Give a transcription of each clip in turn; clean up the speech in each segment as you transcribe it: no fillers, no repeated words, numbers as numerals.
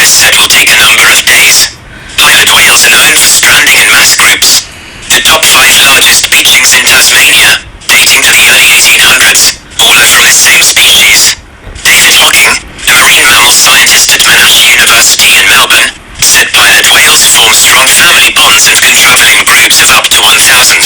This said will take a number of days. Pilot whales are known for stranding in mass groups. The top 5 largest beachings in Tasmania, dating to the early 1800s, all are from this same species. David Hocking, a marine mammal scientist at Monash University in Melbourne, said pilot whales form strong family bonds and can travel in groups of up to 1,000.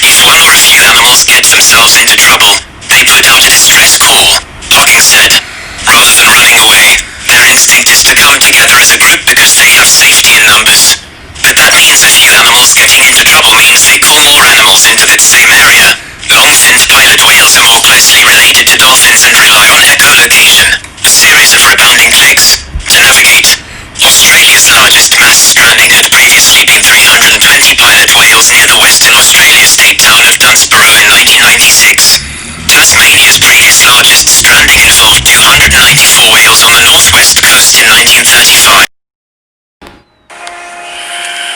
If one or a few animals get themselves into trouble, they put out a distress call, Hocking said. Rather than running away, their instinct is to come together as a group because they have safety in numbers. But that means a few animals getting into trouble means they pull more animals into that same area. Long-finned pilot whales are more closely related to dolphins and rely on echolocation, a series of rebounding legs, to navigate. Australia's largest mass stranding had previously been 320 pilot whales near the Western Australia state town of Dunsborough in 1996. Tasmania's previous largest stranding involved 294 whales on the northwest coast in 1935.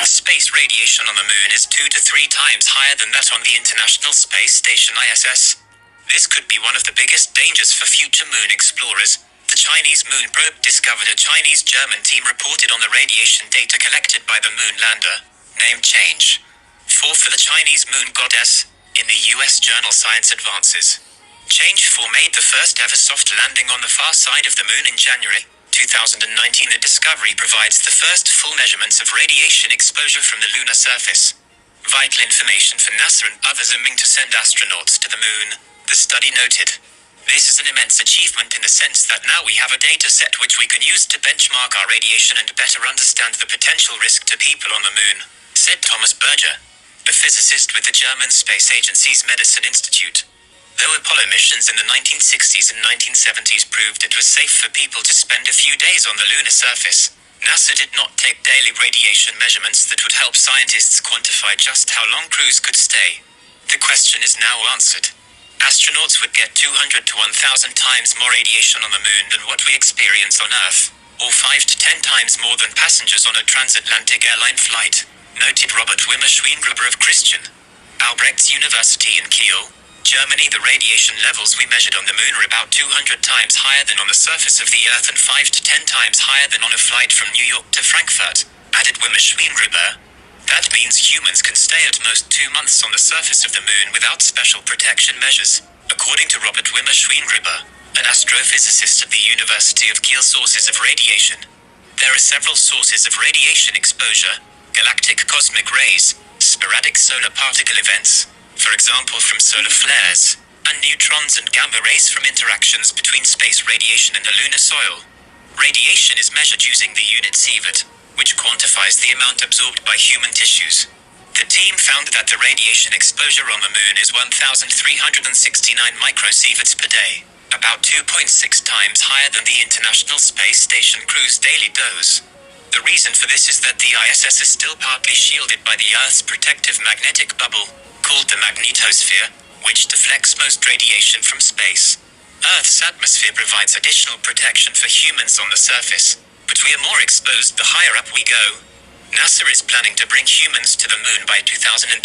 Space radiation on the Moon is 2 to 3 times higher than that on the International Space Station ISS. This could be one of the biggest dangers for future Moon explorers. The Chinese moon probe discovered a Chinese-German team reported on the radiation data collected by the moon lander, named Change 4 for the Chinese moon goddess, in the US journal Science Advances. Change 4 made the first ever soft landing on the far side of the moon in January 2019. The discovery provides the first full measurements of radiation exposure from the lunar surface. Vital information for NASA and others aiming to send astronauts to the moon, the study noted. This is an immense achievement in the sense that now we have a data set which we can use to benchmark our radiation and better understand the potential risk to people on the moon, said Thomas Berger, a physicist with the German Space Agency's Medicine Institute. Though Apollo missions in the 1960s and 1970s proved it was safe for people to spend a few days on the lunar surface, NASA did not take daily radiation measurements that would help scientists quantify just how long crews could stay. The question is now answered. Astronauts would get 200 to 1,000 times more radiation on the moon than what we experience on Earth, or 5 to 10 times more than passengers on a transatlantic airline flight, noted Robert Wimmer Schweingruber of Christian Albrechts University in Kiel, Germany. The radiation levels we measured on the moon are about 200 times higher than on the surface of the Earth and 5 to 10 times higher than on a flight from New York to Frankfurt, added Wimmer Schweingruber. That means humans can stay at most 2 months on the surface of the moon without special protection measures, according to Robert Wimmer Schweingruber, an astrophysicist at the University of Kiel. Sources of radiation. There are several sources of radiation exposure: galactic cosmic rays, sporadic solar particle events, for example from solar flares, and neutrons and gamma rays from interactions between space radiation and the lunar soil. Radiation is measured using the unit sievert, which quantifies the amount absorbed by human tissues. The team found that the radiation exposure on the moon is 1,369 microsieverts per day, about 2.6 times higher than the International Space Station crew's daily dose. The reason for this is that the ISS is still partly shielded by the Earth's protective magnetic bubble, called the magnetosphere, which deflects most radiation from space. Earth's atmosphere provides additional protection for humans on the surface, but we are more exposed the higher up we go. NASA is planning to bring humans to the moon by 2024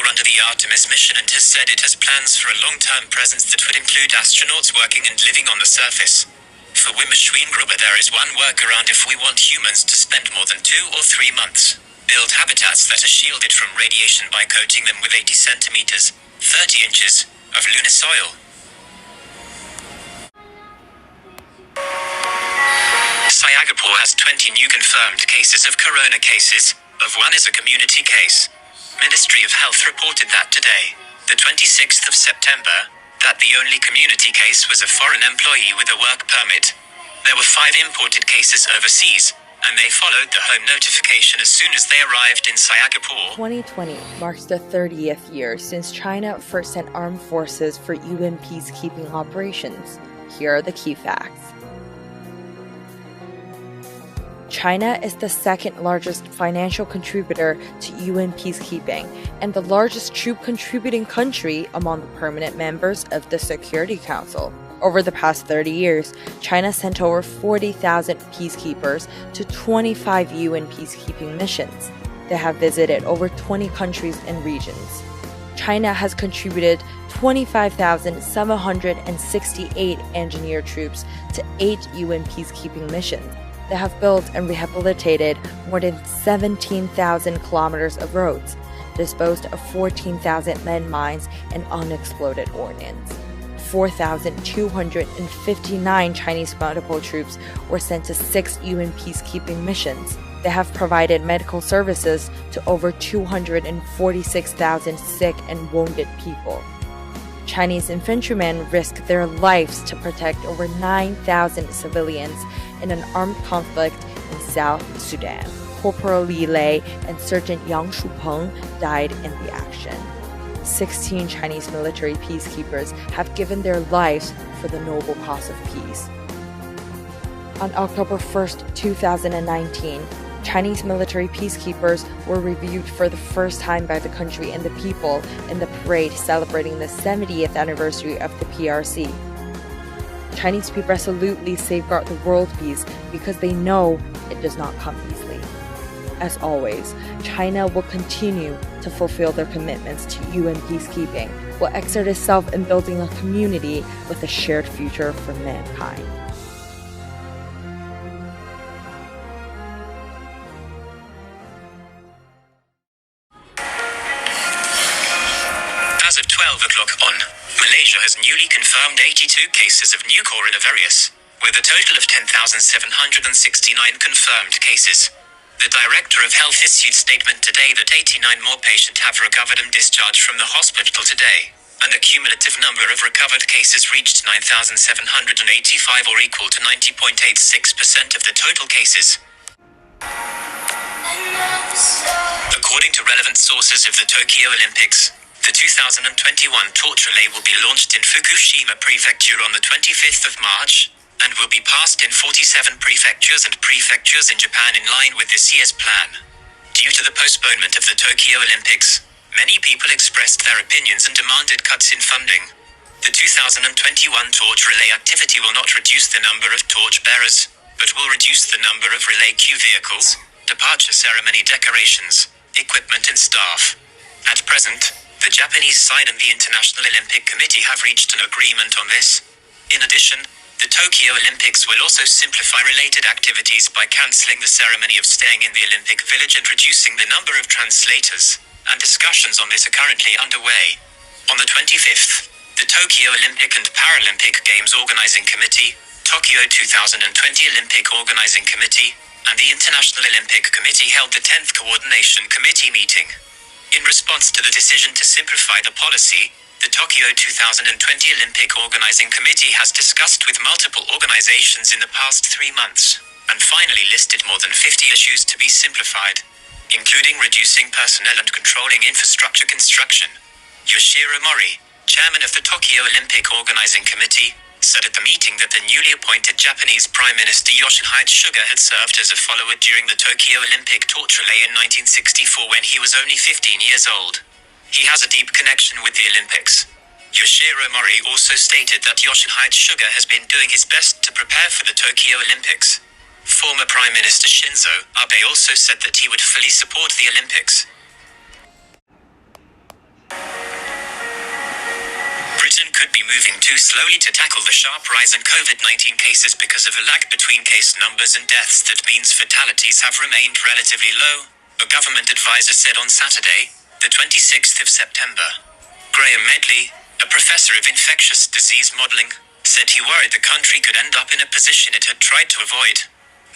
under the Artemis mission and has said it has plans for a long-term presence that would include astronauts working and living on the surface. For Wimmer Schweingruber, there is one workaround if we want humans to spend more than 2 or 3 months. Build habitats that are shielded from radiation by coating them with 80 centimeters, 30 inches, of lunar soil. Singapore has 20 new confirmed cases of corona cases, of one is a community case. Ministry of Health reported that today, the 26th of September, that the only community case was a foreign employee with a work permit. There were 5 imported cases overseas, and they followed the home notification as soon as they arrived in Singapore. 2020 marks the 30th year since China first sent armed forces for UN peacekeeping operations. Here are the key facts. China is the second largest financial contributor to UN peacekeeping and the largest troop contributing country among the permanent members of the Security Council. Over the past 30 years, China sent over 40,000 peacekeepers to 25 UN peacekeeping missions. They have visited over 20 countries and regions. China has contributed 25,768 engineer troops to 8 UN peacekeeping missions. They have built and rehabilitated more than 17,000 kilometers of roads, disposed of 14,000 landmines and unexploded ordnance. 4,259 Chinese multiple troops were sent to 6 UN peacekeeping missions. They have provided medical services to over 246,000 sick and wounded people. Chinese infantrymen risked their lives to protect over 9,000 civilians in an armed conflict in South Sudan. Corporal Li Lei and Sergeant Yang Shupeng died in the action. 16 Chinese military peacekeepers have given their lives for the noble cause of peace. On October 1st, 2019, Chinese military peacekeepers were reviewed for the first time by the country and the people in the parade celebrating the 70th anniversary of the PRC. Chinese people resolutely safeguard the world peace because they know it does not come easily. As always, China will continue to fulfill their commitments to UN peacekeeping, will exert itself in building a community with a shared future for mankind. As of 12 o'clock on, Malaysia has newly confirmed 82 cases of new coronavirus, with a total of 10,769 confirmed cases. The Director of Health issued statement today that 89 more patients have recovered and discharged from the hospital today, and the cumulative number of recovered cases reached 9,785 or equal to 90.86% of the total cases. According to relevant sources of the Tokyo Olympics, the 2021 torch relay will be launched in Fukushima Prefecture on the 25th of March, and will be passed in 47 prefectures and prefectures in Japan in line with this year's plan. Due to the postponement of the Tokyo Olympics, many people expressed their opinions and demanded cuts in funding. The 2021 torch relay activity will not reduce the number of torch bearers, but will reduce the number of relay queue vehicles, departure ceremony decorations, equipment and staff. At present, the Japanese side and the International Olympic Committee have reached an agreement on this. In addition, the Tokyo Olympics will also simplify related activities by cancelling the ceremony of staying in the Olympic Village and reducing the number of translators, and discussions on this are currently underway. On the 25th, the Tokyo Olympic and Paralympic Games Organizing Committee, Tokyo 2020 Olympic Organizing Committee, and the International Olympic Committee held the 10th Coordination Committee meeting. In response to the decision to simplify the policy, the Tokyo 2020 Olympic Organizing Committee has discussed with multiple organizations in the past 3 months, and finally listed more than 50 issues to be simplified, including reducing personnel and controlling infrastructure construction. Yoshiro Mori, chairman of the Tokyo Olympic Organizing Committee, said at the meeting that the newly appointed Japanese Prime Minister Yoshihide Suga had served as a follower during the Tokyo Olympic torch relay in 1964 when he was only 15 years old. He has a deep connection with the Olympics. Yoshiro Mori also stated that Yoshihide Suga has been doing his best to prepare for the Tokyo Olympics. Former Prime Minister Shinzo Abe also said that he would fully support the Olympics. Britain could be moving too slowly to tackle the sharp rise in COVID-19 cases because of a lag between case numbers and deaths. That means fatalities have remained relatively low, a government advisor said on Saturday, the 26th of September. Graham Medley, a professor of infectious disease modelling, said he worried the country could end up in a position it had tried to avoid.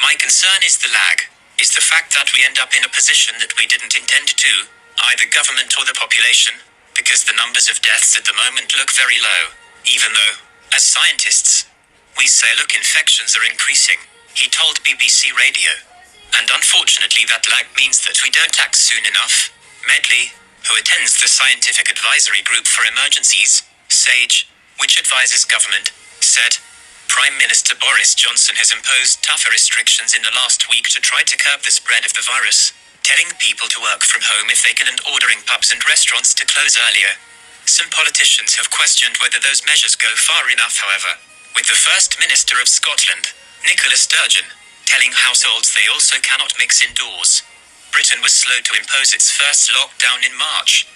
My concern is the lag, is the fact that we end up in a position that we didn't intend to, either government or the population, because the numbers of deaths at the moment look very low, even though, as scientists, we say look, infections are increasing, he told BBC Radio. And unfortunately that lag means that we don't act soon enough. Medley, who attends the Scientific Advisory Group for Emergencies, SAGE, which advises government, said, Prime Minister Boris Johnson has imposed tougher restrictions in the last week to try to curb the spread of the virus, telling people to work from home if they can and ordering pubs and restaurants to close earlier. Some politicians have questioned whether those measures go far enough, however, with the First Minister of Scotland, Nicola Sturgeon, telling households they also cannot mix indoors. Britain was slow to impose its first lockdown in March.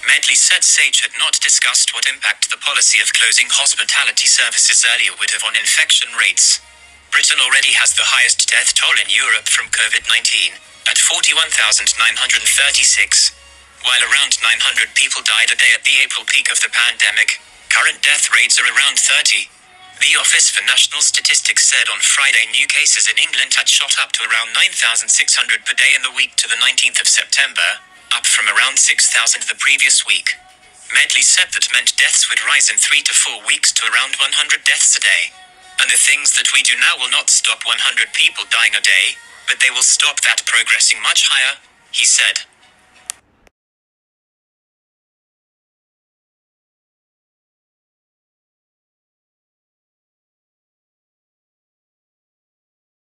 Medley said SAGE had not discussed what impact the policy of closing hospitality services earlier would have on infection rates. Britain already has the highest death toll in Europe from COVID-19, at 41,936. While around 900 people died a day at the April peak of the pandemic, current death rates are around 30. The Office for National Statistics said on Friday new cases in England had shot up to around 9,600 per day in the week to the 19th of September, up from around 6,000 the previous week. Medley said that meant deaths would rise in 3 to 4 weeks to around 100 deaths a day. And the things that we do now will not stop 100 people dying a day, but they will stop that progressing much higher, he said.